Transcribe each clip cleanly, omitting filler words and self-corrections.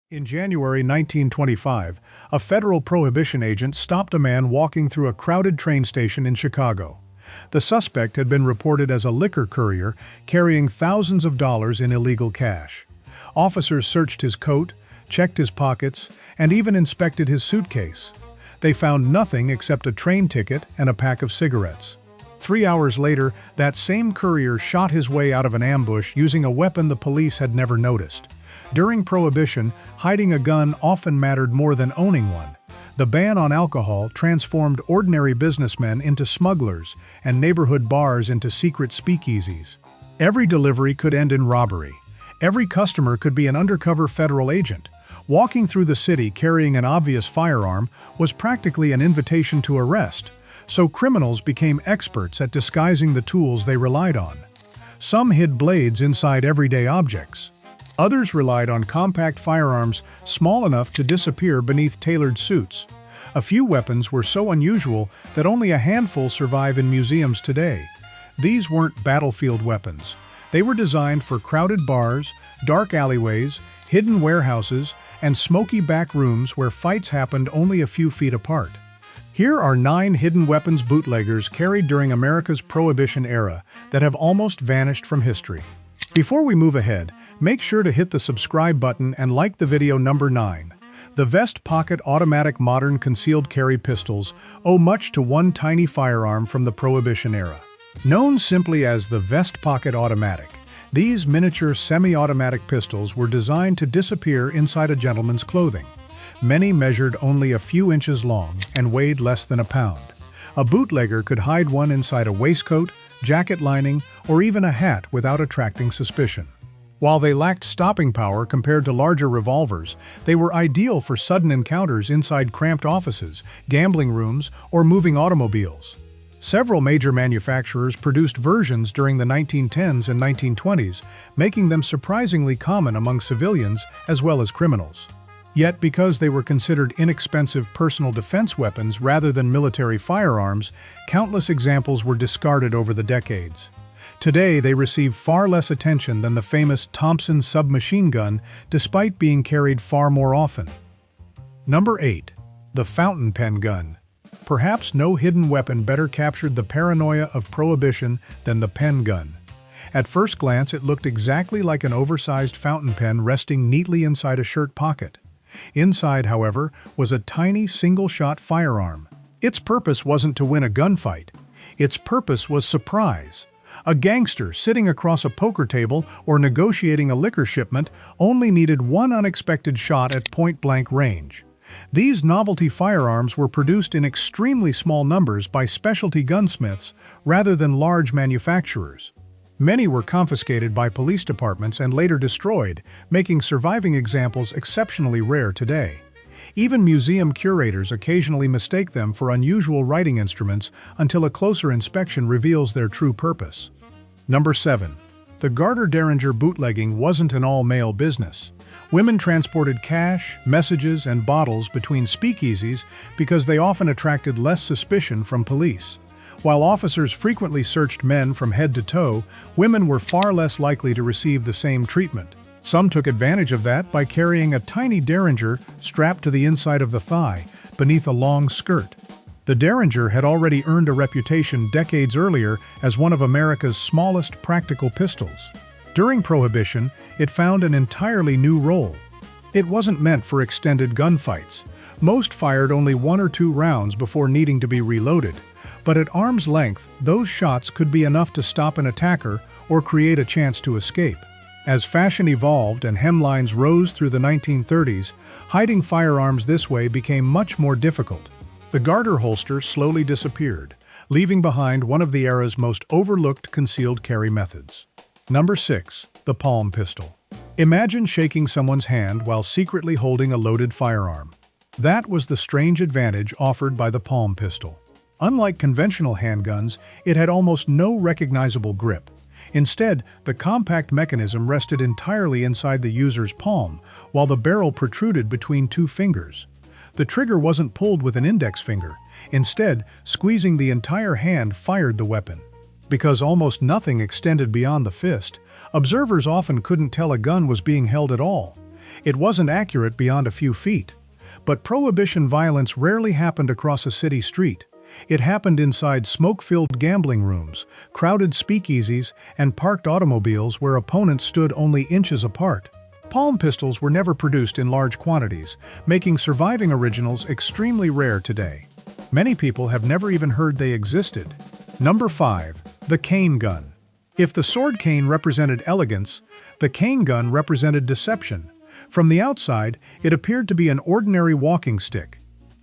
In January 1925, a federal prohibition agent stopped a man walking through a crowded train station in Chicago. The suspect had been reported as a liquor courier carrying thousands of dollars in illegal cash. Officers searched his coat, checked his pockets, and even inspected his suitcase. They found nothing except a train ticket and a pack of cigarettes. 3 hours later, that same courier shot his way out of an ambush using a weapon the police had never noticed. During Prohibition, hiding a gun often mattered more than owning one. The ban on alcohol transformed ordinary businessmen into smugglers and neighborhood bars into secret speakeasies. Every delivery could end in robbery. Every customer could be an undercover federal agent. Walking through the city carrying an obvious firearm was practically an invitation to arrest, so criminals became experts at disguising the tools they relied on. Some hid blades inside everyday objects. Others relied on compact firearms small enough to disappear beneath tailored suits. A few weapons were so unusual that only a handful survive in museums today. These weren't battlefield weapons. They were designed for crowded bars, dark alleyways, hidden warehouses, and smoky back rooms where fights happened only a few feet apart. Here are 9 hidden weapons bootleggers carried during America's Prohibition era that have almost vanished from history. Before we move ahead, make sure to hit the subscribe button and like the video. Number 9. The Vest Pocket Automatic Modern Concealed Carry Pistols owe much to one tiny firearm from the Prohibition era. Known simply as the Vest Pocket Automatic, these miniature semi-automatic pistols were designed to disappear inside a gentleman's clothing. Many measured only a few inches long and weighed less than a pound. A bootlegger could hide one inside a waistcoat, jacket lining, or even a hat without attracting suspicion. While they lacked stopping power compared to larger revolvers, they were ideal for sudden encounters inside cramped offices, gambling rooms, or moving automobiles. Several major manufacturers produced versions during the 1910s and 1920s, making them surprisingly common among civilians as well as criminals. Yet, because they were considered inexpensive personal defense weapons rather than military firearms, countless examples were discarded over the decades. Today, they receive far less attention than the famous Thompson submachine gun, despite being carried far more often. Number 8. The Fountain Pen Gun. Perhaps no hidden weapon better captured the paranoia of Prohibition than the pen gun. At first glance, it looked exactly like an oversized fountain pen resting neatly inside a shirt pocket. Inside, however, was a tiny single-shot firearm. Its purpose wasn't to win a gunfight. Its purpose was surprise. A gangster sitting across a poker table or negotiating a liquor shipment only needed one unexpected shot at point-blank range. These novelty firearms were produced in extremely small numbers by specialty gunsmiths rather than large manufacturers. Many were confiscated by police departments and later destroyed, making surviving examples exceptionally rare today. Even museum curators occasionally mistake them for unusual writing instruments until a closer inspection reveals their true purpose. Number 7. The Garter Derringer bootlegging wasn't an all-male business. Women transported cash, messages, and bottles between speakeasies because they often attracted less suspicion from police. While officers frequently searched men from head to toe, women were far less likely to receive the same treatment. Some took advantage of that by carrying a tiny derringer strapped to the inside of the thigh, beneath a long skirt. The derringer had already earned a reputation decades earlier as one of America's smallest practical pistols. During Prohibition, it found an entirely new role. It wasn't meant for extended gunfights. Most fired only 1 or 2 rounds before needing to be reloaded. But at arm's length, those shots could be enough to stop an attacker or create a chance to escape. As fashion evolved and hemlines rose through the 1930s, hiding firearms this way became much more difficult. The garter holster slowly disappeared, leaving behind one of the era's most overlooked concealed carry methods. Number 6. The Palm Pistol. Imagine shaking someone's hand while secretly holding a loaded firearm. That was the strange advantage offered by the palm pistol. Unlike conventional handguns, it had almost no recognizable grip. Instead, the compact mechanism rested entirely inside the user's palm, while the barrel protruded between 2 fingers. The trigger wasn't pulled with an index finger. Instead, squeezing the entire hand fired the weapon. Because almost nothing extended beyond the fist, observers often couldn't tell a gun was being held at all. It wasn't accurate beyond a few feet. But Prohibition violence rarely happened across a city street. It happened inside smoke-filled gambling rooms, crowded speakeasies, and parked automobiles where opponents stood only inches apart. Palm pistols were never produced in large quantities, making surviving originals extremely rare today. Many people have never even heard they existed. Number 5. The cane gun. If the sword cane represented elegance, the cane gun represented deception. From the outside, it appeared to be an ordinary walking stick.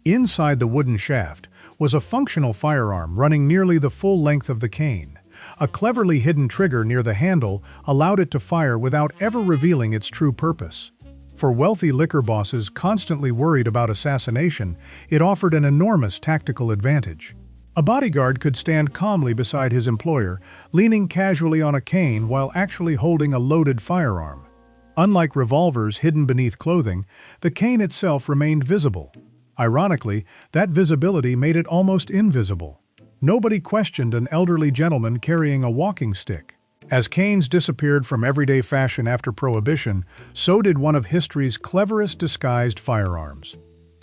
Inside the wooden shaft was a functional firearm running nearly the full length of the cane. A cleverly hidden trigger near the handle allowed it to fire without ever revealing its true purpose. For wealthy liquor bosses constantly worried about assassination, it offered an enormous tactical advantage. A bodyguard could stand calmly beside his employer, leaning casually on a cane while actually holding a loaded firearm. Unlike revolvers hidden beneath clothing, the cane itself remained visible. Ironically, that visibility made it almost invisible. Nobody questioned an elderly gentleman carrying a walking stick. As canes disappeared from everyday fashion after Prohibition, so did one of history's cleverest disguised firearms.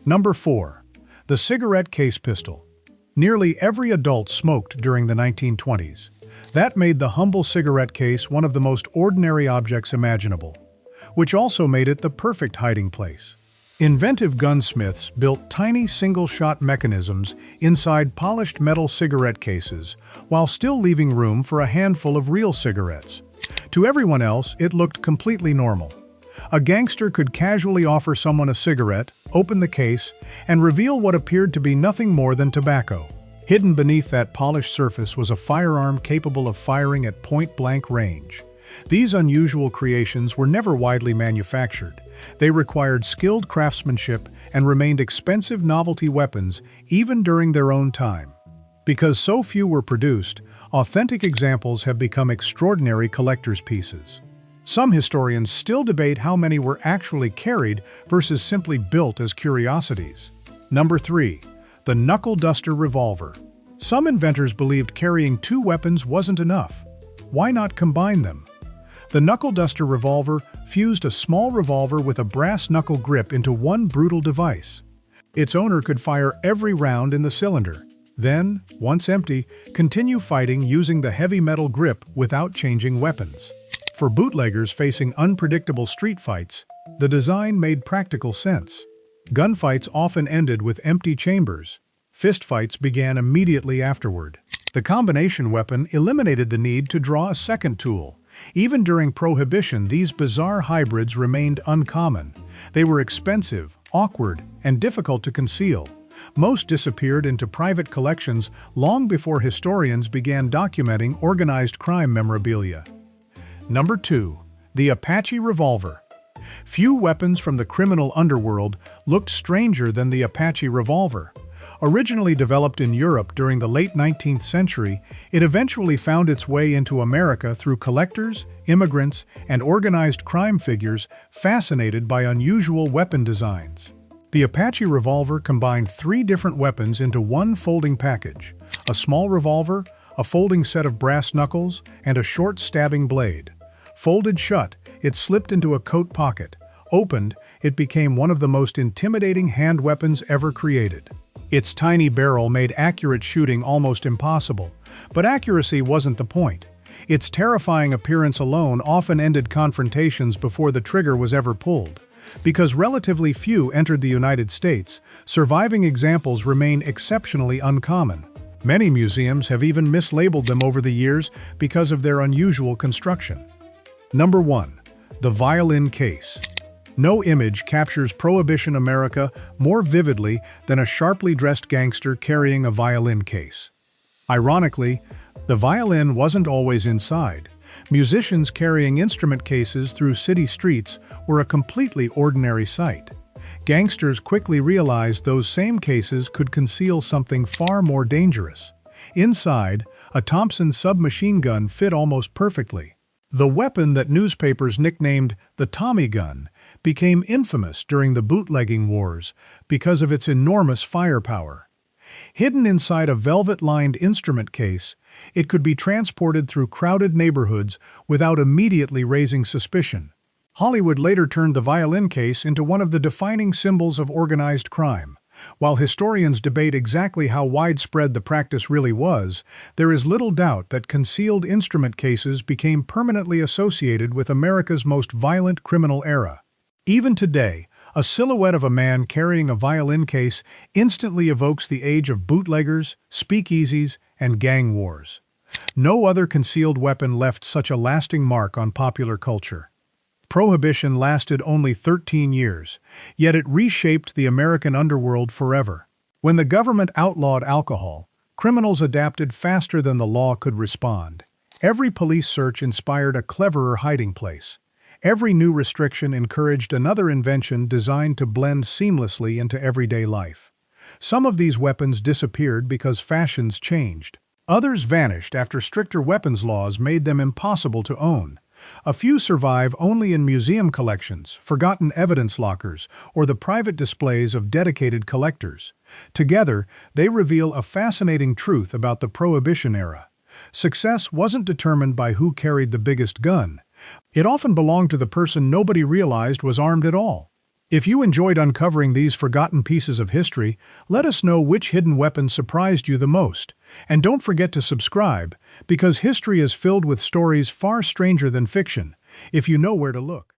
Number 4. The cigarette case pistol. Nearly every adult smoked during the 1920s. That made the humble cigarette case one of the most ordinary objects imaginable, which also made it the perfect hiding place. Inventive gunsmiths built tiny single-shot mechanisms inside polished metal cigarette cases, while still leaving room for a handful of real cigarettes. To everyone else, it looked completely normal. A gangster could casually offer someone a cigarette, open the case, and reveal what appeared to be nothing more than tobacco. Hidden beneath that polished surface was a firearm capable of firing at point-blank range. These unusual creations were never widely manufactured. They required skilled craftsmanship and remained expensive novelty weapons even during their own time. Because so few were produced, authentic examples have become extraordinary collector's pieces. Some historians still debate how many were actually carried versus simply built as curiosities. Number 3. The knuckle duster revolver. Some inventors believed carrying two weapons wasn't enough. Why not combine them? The knuckle duster revolver fused a small revolver with a brass knuckle grip into one brutal device. Its owner could fire every round in the cylinder, then, once empty, continue fighting using the heavy metal grip without changing weapons. For bootleggers facing unpredictable street fights, the design made practical sense. Gunfights often ended with empty chambers. Fistfights began immediately afterward. The combination weapon eliminated the need to draw a second tool. Even during Prohibition, these bizarre hybrids remained uncommon. They were expensive, awkward, and difficult to conceal. Most disappeared into private collections long before historians began documenting organized crime memorabilia. Number 2. The Apache revolver. Few weapons from the criminal underworld looked stranger than the Apache revolver. Originally developed in Europe during the late 19th century, it eventually found its way into America through collectors, immigrants, and organized crime figures fascinated by unusual weapon designs. The Apache revolver combined 3 different weapons into one folding package: a small revolver, a folding set of brass knuckles, and a short stabbing blade. Folded shut, it slipped into a coat pocket. Opened, it became one of the most intimidating hand weapons ever created. Its tiny barrel made accurate shooting almost impossible, but accuracy wasn't the point. Its terrifying appearance alone often ended confrontations before the trigger was ever pulled. Because relatively few entered the United States, surviving examples remain exceptionally uncommon. Many museums have even mislabeled them over the years because of their unusual construction. Number 1. The violin case. No image captures Prohibition America more vividly than a sharply dressed gangster carrying a violin case. Ironically, the violin wasn't always inside. Musicians carrying instrument cases through city streets were a completely ordinary sight. Gangsters quickly realized those same cases could conceal something far more dangerous. Inside, a Thompson submachine gun fit almost perfectly. The weapon that newspapers nicknamed the Tommy gun became infamous during the bootlegging wars because of its enormous firepower. Hidden inside a velvet-lined instrument case, it could be transported through crowded neighborhoods without immediately raising suspicion. Hollywood later turned the violin case into one of the defining symbols of organized crime. While historians debate exactly how widespread the practice really was, there is little doubt that concealed instrument cases became permanently associated with America's most violent criminal era. Even today, a silhouette of a man carrying a violin case instantly evokes the age of bootleggers, speakeasies, and gang wars. No other concealed weapon left such a lasting mark on popular culture. Prohibition lasted only 13 years, yet it reshaped the American underworld forever. When the government outlawed alcohol, criminals adapted faster than the law could respond. Every police search inspired a cleverer hiding place. Every new restriction encouraged another invention designed to blend seamlessly into everyday life. Some of these weapons disappeared because fashions changed. Others vanished after stricter weapons laws made them impossible to own. A few survive only in museum collections, forgotten evidence lockers, or the private displays of dedicated collectors. Together, they reveal a fascinating truth about the Prohibition era. Success wasn't determined by who carried the biggest gun. It often belonged to the person nobody realized was armed at all. If you enjoyed uncovering these forgotten pieces of history, let us know which hidden weapon surprised you the most. And don't forget to subscribe, because history is filled with stories far stranger than fiction, if you know where to look.